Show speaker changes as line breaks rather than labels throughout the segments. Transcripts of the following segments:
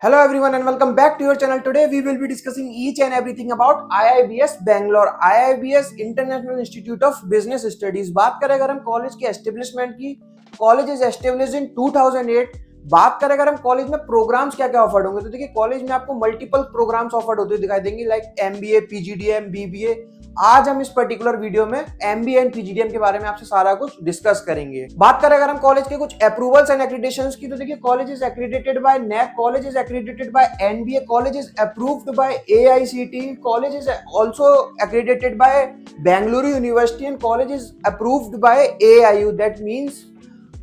Hello everyone and welcome back to your channel. Today we will be discussing each and everything about IIBS Bangalore, IIBS International Institute of Business Studies. बात करें अगर हम college के establishment की, college is established in 2008. बात करें अगर हम कॉलेज में प्रोग्राम्स क्या क्या ऑफर्ड होंगे, तो देखिए कॉलेज में आपको मल्टीपल प्रोग्राम्स ऑफर्ड होते दिखाई देंगे लाइक एमबीए, पीजीडीएम, बीबीए. आज हम इस पर्टिकुलर वीडियो में एमबीए एंड पीजीडीएम के बारे में आपसे सारा कुछ डिस्कस करेंगे. बात करें अगर हम कॉलेज के कुछ अप्रूवल्स एंड एक्रीडिटेशंस की, तो देखिए college is accredited by NAAC, college is accredited by NBA, college is approved by AICTE, college is also accredited by Bengaluru university and college is approved by AIU. That means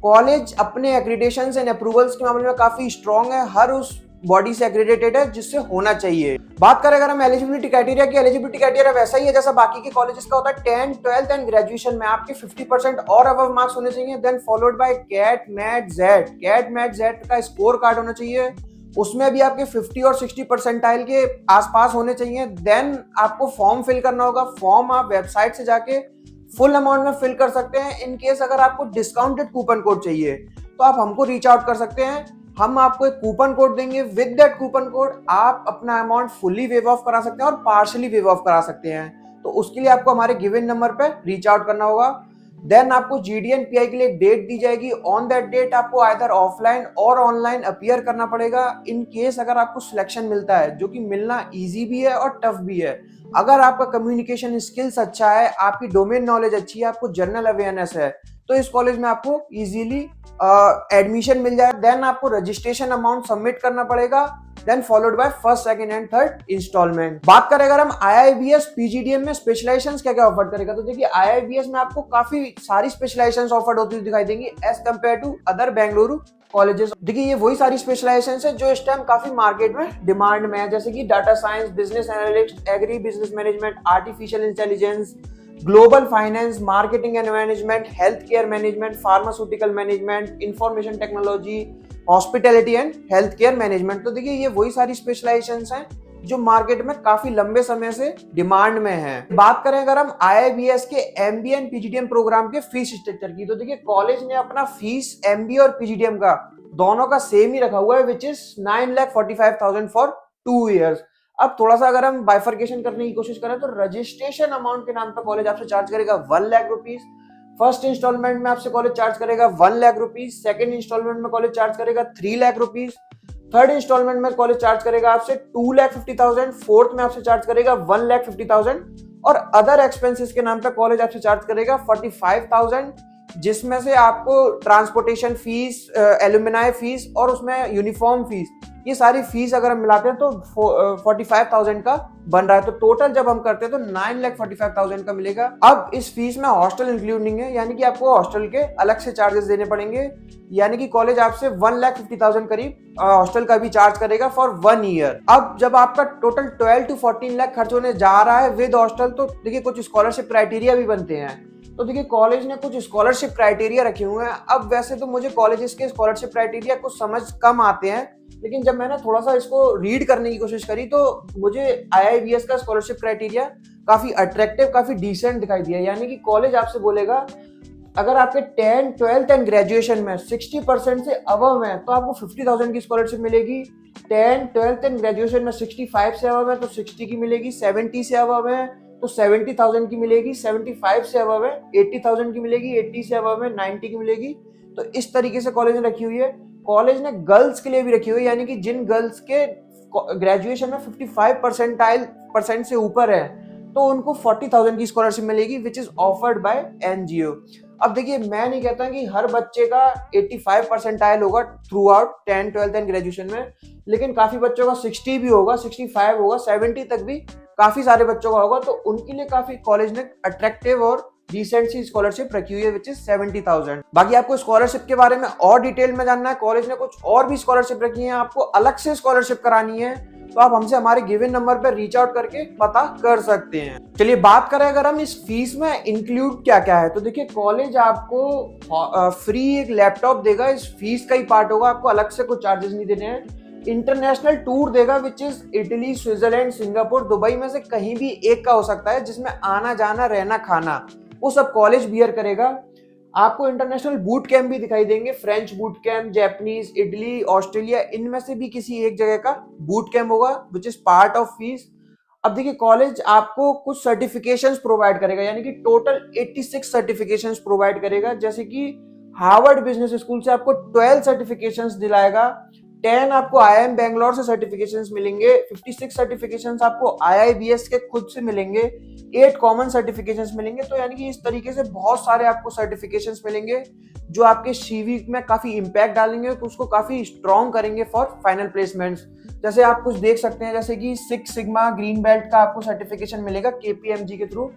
college अपने accreditations and approvals के मामले में काफी strong है, हर उस body से accredited है जिससे होना चाहिए. बात करें अगर हम एलिजिबिलिटी क्राइटेरिया की, एलिजिबिलिटी क्राइटेरिया वैसा ही है जैसा बाकी के कॉलेजेस का होता है. 10th, 12th एंड ग्रेजुएशन में आपके 50% और अबव मार्क्स होने चाहिए. Then followed by CAT MAT Z. CAT MAT Z का स्कोर कार्ड होना चाहिए, उसमें भी आपके 50 और 60 परसेंटाइल के आसपास होने चाहिए. देन आपको फॉर्म फिल करना होगा. फॉर्म आप वेबसाइट से जाके फुल अमाउंट में फिल कर सकते हैं. इन केस अगर आपको डिस्काउंटेड कूपन कोड चाहिए तो आप हमको रीच आउट कर सकते हैं. हम आपको एक कूपन कोड देंगे. विद दैट कूपन कोड आप अपना अमाउंट फुली वेव ऑफ करा सकते हैं और पार्शियली वेव ऑफ करा सकते हैं. तो उसके लिए आपको हमारे गिवन नंबर पे रीच आउट करना होगा. देन आपको जीडी एंड पीआई के लिए एक डेट दी जाएगी. ऑन दैट डेट आपको आइदर ऑफलाइन और ऑनलाइन अपीयर करना पड़ेगा. इन केस अगर आपको सिलेक्शन मिलता है, जो कि मिलना इजी भी है और टफ भी है, अगर आपका कम्युनिकेशन स्किल्स अच्छा है, आपकी डोमेन नॉलेज अच्छी है, आपको जनरल अवेयरनेस है, तो इस कॉलेज में आपको इजीली एडमिशन मिल जाए. देन आपको रजिस्ट्रेशन अमाउंट सबमिट करना पड़ेगा. Then followed by first, second and third installment. बात करें अगर हम IIBS PGDM में स्पेशलाइजेशंस क्या क्या ऑफर करेगा, तो देखिए IIBS में आपको काफी सारी स्पेशलाइजेशंस ऑफर्ड होती हुई दिखाई देंगी as compared to other Bengaluru colleges. देखिए ये वही सारी स्पेशलाइजेशंस है जो इस टाइम काफी मार्केट में डिमांड में है, जैसे कि data science, business analytics, agri business management, artificial intelligence, global finance, marketing and management, health care management, pharmaceutical management, information technology, hospitality and health care management. तो देखिए ये वही सारी स्पेशलाइजेशंस हैं जो मार्केट में काफी लंबे समय से डिमांड में है. बात करें अगर हम IIBS के MBA एंड PGDM प्रोग्राम के फीस स्ट्रक्चर की, तो देखिए कॉलेज ने अपना फीस MBA और PGDM का दोनों का सेम ही रखा हुआ है, विच इज 9,45,000 फॉर 2 years. अब थोड़ा सा अगर हम बाइफर्केशन करने की कोशिश करें तो रजिस्ट्रेशन अमाउंट के नाम पर कॉलेज आपसे चार्ज करेगा 1 लाख रुपीज. फर्स्ट इंस्टॉलमेंट में आपसे कॉलेज चार्ज करेगा 1 लाख रुपीज. सेकंड इंस्टॉलमेंट में कॉलेज चार्ज करेगा 3 लाख रुपीज. थर्ड इंस्टॉलमेंट में कॉलेज चार्ज करेगा आपसे 2,50,000. फोर्थ में आपसे चार्ज करेगा 1,50,000 और अदर एक्सपेंसेस के नाम पे कॉलेज आपसे चार्ज करेगा 45,000, जिसमें से आपको ट्रांसपोर्टेशन फीस, एलुमिनाई फीस और उसमें यूनिफॉर्म फीस, ये सारी फीस अगर हम मिलाते हैं तो 45,000 का बन रहा है. तो टोटल जब हम करते हैं तो 9,45,000 का मिलेगा. अब इस फीस में हॉस्टल इंक्लूड नहीं है, यानी कि आपको हॉस्टल के अलग से चार्जेस देने पड़ेंगे. यानी कि कॉलेज आपसे 1,50,000 करीब हॉस्टल का भी चार्ज करेगा फॉर 1 year. अब जब आपका टोटल 12 to 14 लाख खर्च होने जा रहा है विद हॉस्टल, तो देखिए कुछ स्कॉलरशिप क्राइटेरिया भी बनते हैं. तो देखिए कॉलेज ने कुछ स्कॉलरशिप क्राइटेरिया रखे हुए हैं. अब वैसे तो मुझे कॉलेजेस के स्कॉलरशिप क्राइटेरिया कुछ समझ कम आते हैं, लेकिन जब मैंने थोड़ा सा इसको रीड करने की कोशिश करी तो मुझे IIBS का स्कॉलरशिप क्राइटेरिया काफी अट्रैक्टिव, काफी डिसेंट दिखाई दिया. यानी कि कॉलेज आपसे बोलेगा अगर आपके 10th, 12th एंड ग्रेजुएशन में 60% से अबव है तो आपको 50,000 की स्कॉलरशिप मिलेगी. 10th, 12th एंड ग्रेजुएशन में 65 से अबव है तो 60 की मिलेगी. 70 से अबव है तो 70,000 की मिलेगी. 75 से अबव है 80,000 की मिलेगी. 80 से अबव है 90 की मिलेगी. तो इस तरीके से कॉलेज ने रखी हुई है. कॉलेज ने गर्ल्स के लिए भी रखी हुई है, यानी कि जिन गर्ल्स के ग्रेजुएशन में 55% से ऊपर है तो उनको 40,000 की स्कॉलरशिप मिलेगी, which is offered by NGO. अब देखिए मैं नहीं कहता कि हर बच्चे का 85 परसेंटाइल होगा थ्रू आउट 10, 12 एंड ग्रेजुएशन में, लेकिन काफी बच्चों का 60 भी होगा, 65 होगा, 70 तक भी काफी सारे बच्चों का होगा. तो उनके लिए काफी कॉलेज ने अट्रैक्टिव और रिसेंट सी स्कॉलरशिप रखी हुई है, विच इज 70,000. बाकी आपको स्कॉलरशिप के बारे में और डिटेल में जानना है, कॉलेज ने कुछ और भी स्कॉलरशिप रखी है, आपको अलग से स्कॉलरशिप करानी है, तो आप हमसे हमारे गिवन नंबर पर रीच आउट करके पता कर सकते हैं. चलिए बात करें अगर हम इस फीस में इंक्लूड क्या क्या है, तो देखिए कॉलेज आपको फ्री एक लैपटॉप देगा. इस फीस का ही पार्ट होगा, आपको अलग से कुछ चार्जेस नहीं देने हैं. इंटरनेशनल टूर देगा, which is Italy, Switzerland, Singapore, Dubai में से कहीं भी एक का हो सकता है, जिसमें आना जाना रहना खाना वो सब कॉलेज बियर करेगा. आपको इंटरनेशनल बूट कैंप भी दिखाई देंगे, French boot camp, Japanese, Italy, Australia, इनमें से भी किसी एक जगह का बूट कैंप होगा which is part of fees. अब देखिए कॉलेज आपको कुछ सर्टिफिकेशंस प्रोवाइड करेगा, यानी कि टोटल 86 सर्टिफिकेशंस प्रोवाइड करेगा, जैसे कि हार्वर्ड बिजनेस स्कूल से आपको 12 सर्टिफिकेशंस दिलाएगा, 10 आपको आईआईएम बैंगलोर से सर्टिफिकेशंस मिलेंगे, 56 सर्टिफिकेशंस आपको आईआईबीएस के खुद से मिलेंगे, 8 कॉमन सर्टिफिकेशंस मिलेंगे। तो यानी कि इस तरीके से बहुत सारे आपको सर्टिफिकेशंस मिलेंगे जो आपके सीवी में काफी इंपैक्ट डालेंगे, उसको काफी स्ट्रॉन्ग करेंगे फॉर फाइनल प्लेसमेंट्स। जैसे आप कुछ देख सकते हैं, जैसे कि 6 सिग्मा ग्रीन बेल्ट का आपको सर्टिफिकेशन मिलेगा केपीएमजी के थ्रू,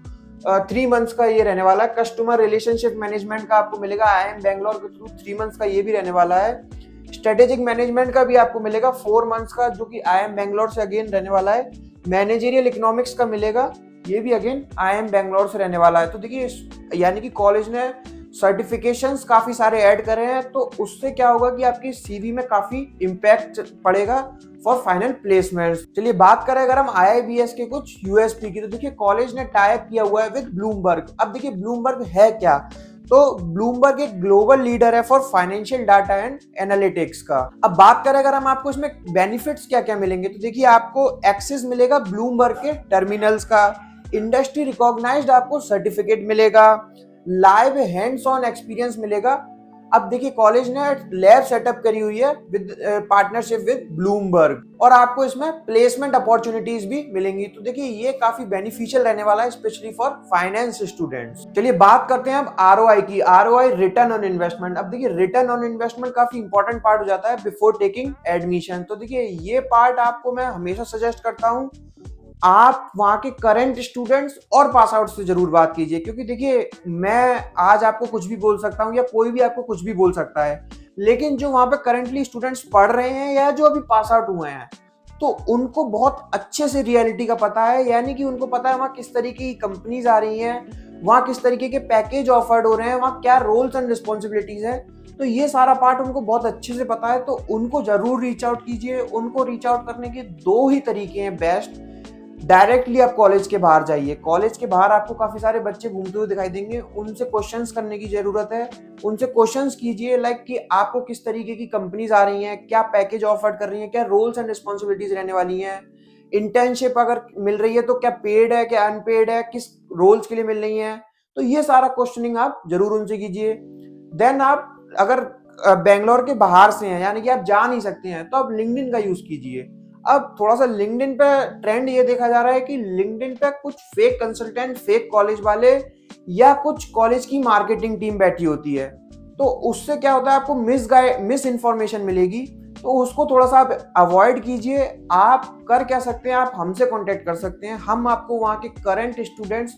3 मंथ्स का ये रहने वाला है। कस्टमर रिलेशनशिप मैनेजमेंट का आपको मिलेगा आईआईएम बैंगलोर के थ्रू, 3 मंथ्स का ये भी रहने वाला है। स्ट्रेटेजिक मैनेजमेंट का भी आपको मिलेगा 4 मंथ्स का, जो कि आईआईएम बैंगलोर से अगेन रहने वाला है। मैनेजरियल इकोनॉमिक्स का मिलेगा, ये भी अगेन आईआईएम बैंगलोर से रहने वाला है। तो देखिए यानी कि कॉलेज ने सर्टिफिकेशंस काफी सारे ऐड करे हैं, तो उससे क्या होगा कि आपकी सीवी में काफी इंपैक्ट पड़ेगा फॉर फाइनल प्लेसमेंट्स। चलिए बात करें अगर हम आईआईबीएस के कुछ यूएसपी की, तो देखिए कॉलेज ने टाई अप किया हुआ है विद ब्लूमबर्ग। अब देखिए ब्लूमबर्ग है क्या, तो ब्लूमबर्ग एक ग्लोबल लीडर है for financial data and analytics का। अब बात करें अगर हम आपको इसमें बेनिफिट्स क्या क्या मिलेंगे, तो देखिए आपको एक्सेस मिलेगा ब्लूमबर्ग के टर्मिनल्स का, इंडस्ट्री रिकॉग्नाइज्ड आपको सर्टिफिकेट मिलेगा, लाइव हैंड्स ऑन एक्सपीरियंस मिलेगा। अब देखिए कॉलेज ने लैब सेटअप करी हुई है विद पार्टनरशिप विद ब्लूमबर्ग, और आपको इसमें प्लेसमेंट अपॉर्चुनिटीज भी मिलेंगी। तो देखिए ये काफी बेनिफिशियल रहने वाला है स्पेशली फॉर फाइनेंस स्टूडेंट्स। चलिए बात करते हैं अब आरओआई की, आरओआई रिटर्न ऑन इन्वेस्टमेंट। अब देखिए रिटर्न ऑन इन्वेस्टमेंट काफी इंपॉर्टेंट पार्ट हो जाता है बिफोर टेकिंग एडमिशन। तो देखिए ये पार्ट आपको मैं हमेशा सजेस्ट करता हूँ, आप वहां के करंट स्टूडेंट्स और पास आउट से जरूर बात कीजिए, क्योंकि देखिए मैं आज आपको कुछ भी बोल सकता हूं या कोई भी आपको कुछ भी बोल सकता है, लेकिन जो वहां पे करंटली स्टूडेंट्स पढ़ रहे हैं या जो अभी पास आउट हुए हैं, तो उनको बहुत अच्छे से रियलिटी का पता है, यानी कि उनको पता है वहां किस तरीके की कंपनीज आ रही हैं, वहां किस तरीके के पैकेज ऑफर्ड हो रहे हैं, वहां क्या रोल्स एंड रिस्पॉन्सिबिलिटीज है। तो ये सारा पार्ट उनको बहुत अच्छे से पता है, तो उनको जरूर रीच आउट कीजिए। उनको रीच आउट करने के 2 ही तरीके हैं बेस्ट। डायरेक्टली आप कॉलेज के बाहर जाइए, कॉलेज के बाहर आपको काफी सारे बच्चे घूमते हुए दिखाई देंगे, उनसे क्वेश्चंस करने की जरूरत है। उनसे क्वेश्चंस कीजिए लाइक कि आपको किस तरीके की कंपनीज आ रही हैं, क्या पैकेज ऑफर कर रही हैं, क्या रोल्स एंड रिस्पॉन्सिबिलिटीज रहने वाली हैं, इंटर्नशिप अगर मिल रही है तो क्या पेड है क्या अनपेड है, किस रोल्स के लिए मिल रही है। तो ये सारा क्वेश्चनिंग आप जरूर उनसे कीजिए। देन आप अगर बेंगलोर के बाहर से हैं, यानी कि आप जा नहीं सकते हैं, तो आप लिंक्डइन का यूज कीजिए। अब थोड़ा सा लिंक्डइन पे ट्रेंड ये देखा जा रहा है कि लिंक्डइन पे कुछ फेक कंसल्टेंट, फेक कॉलेज वाले या कुछ कॉलेज की मार्केटिंग टीम बैठी होती है, तो उससे क्या होता है आपको मिस इन्फॉर्मेशन मिलेगी, तो उसको थोड़ा सा आप अवॉइड कीजिए। आप कर क्या सकते हैं, आप हमसे कांटेक्ट कर सकते हैं, हम आपको वहाँ के करंट स्टूडेंट्स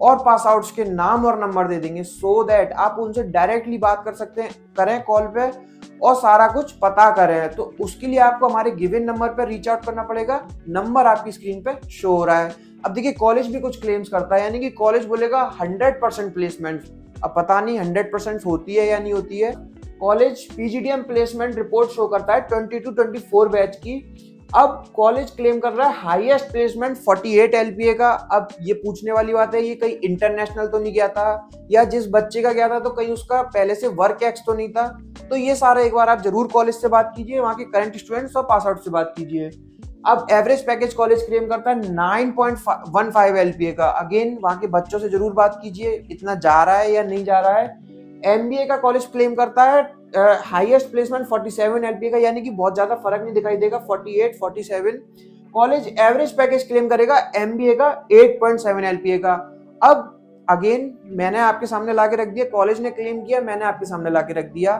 और पास आउट्स के नाम और नंबर दे देंगे, सो दैट आप उनसे डायरेक्टली बात कर सकते हैं, करें कॉल पे और सारा कुछ पता करें। तो उसके लिए आपको हमारे गिवन नंबर पर रीच आउट करना पड़ेगा, नंबर आपकी स्क्रीन पे शो हो रहा है। अब देखिए कॉलेज भी कुछ क्लेम्स करता है, यानी कि कॉलेज बोलेगा 100% प्लेसमेंट, अब पता नहीं 100% होती है या नहीं होती है। College PGDM placement report show करता है 22-24 बैच की। अब कॉलेज क्लेम कर रहा है हाईएस्ट प्लेसमेंट 48 एलपीए का। अब ये पूछने वाली बात है, ये कहीं इंटरनेशनल तो नहीं गया था, या जिस बच्चे का गया था तो कहीं उसका पहले से वर्क एक्स तो नहीं था। तो ये सारा एक बार आप जरूर कॉलेज से बात कीजिए, वहां के करंट स्टूडेंट्स और पास आउट से बात कीजिए। अब एवरेज पैकेज कॉलेज क्लेम करता है 9.15 एलपीए का, अगेन वहां के बच्चों से जरूर बात कीजिए इतना जा रहा है या नहीं जा रहा है। एमबीए का कॉलेज क्लेम करता है हाईएस्ट प्लेसमेंट 47 एलपीए का, यानी कि बहुत ज्यादा फर्क नहीं दिखाई देगा, 48 47। कॉलेज एवरेज पैकेज क्लेम करेगा एमबीए का 8.7 एलपीए का। अब अगेन मैंने आपके सामने लाके रख दिया, कॉलेज ने क्लेम किया, मैंने आपके सामने लाके रख दिया।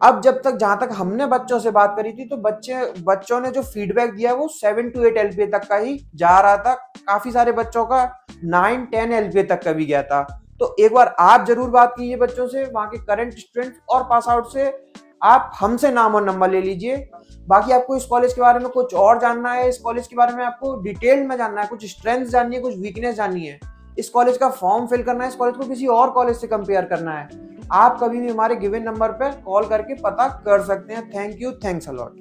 अब जहां तक हमने बच्चों से बात करी थी, तो बच्चों ने जो फीडबैक दिया वो 7 to 8 एलपीए तक का ही जा रहा था, काफी सारे बच्चों का 9-10 एलपीए तक का भी गया था। तो एक बार आप जरूर बात कीजिए बच्चों से, वहां के करंट स्टूडेंट्स और पास आउट से, आप हमसे नाम और नंबर ले लीजिए। बाकी आपको इस कॉलेज के बारे में कुछ और जानना है, इस कॉलेज के बारे में आपको डिटेल में जानना है, कुछ स्ट्रेंथ जाननी है, कुछ वीकनेस जाननी है, इस कॉलेज का फॉर्म फिल करना है, इस कॉलेज को किसी और कॉलेज से कंपेयर करना है, आप कभी भी हमारे गिवन नंबर पर कॉल करके पता कर सकते हैं। Thank you, thanks a lot.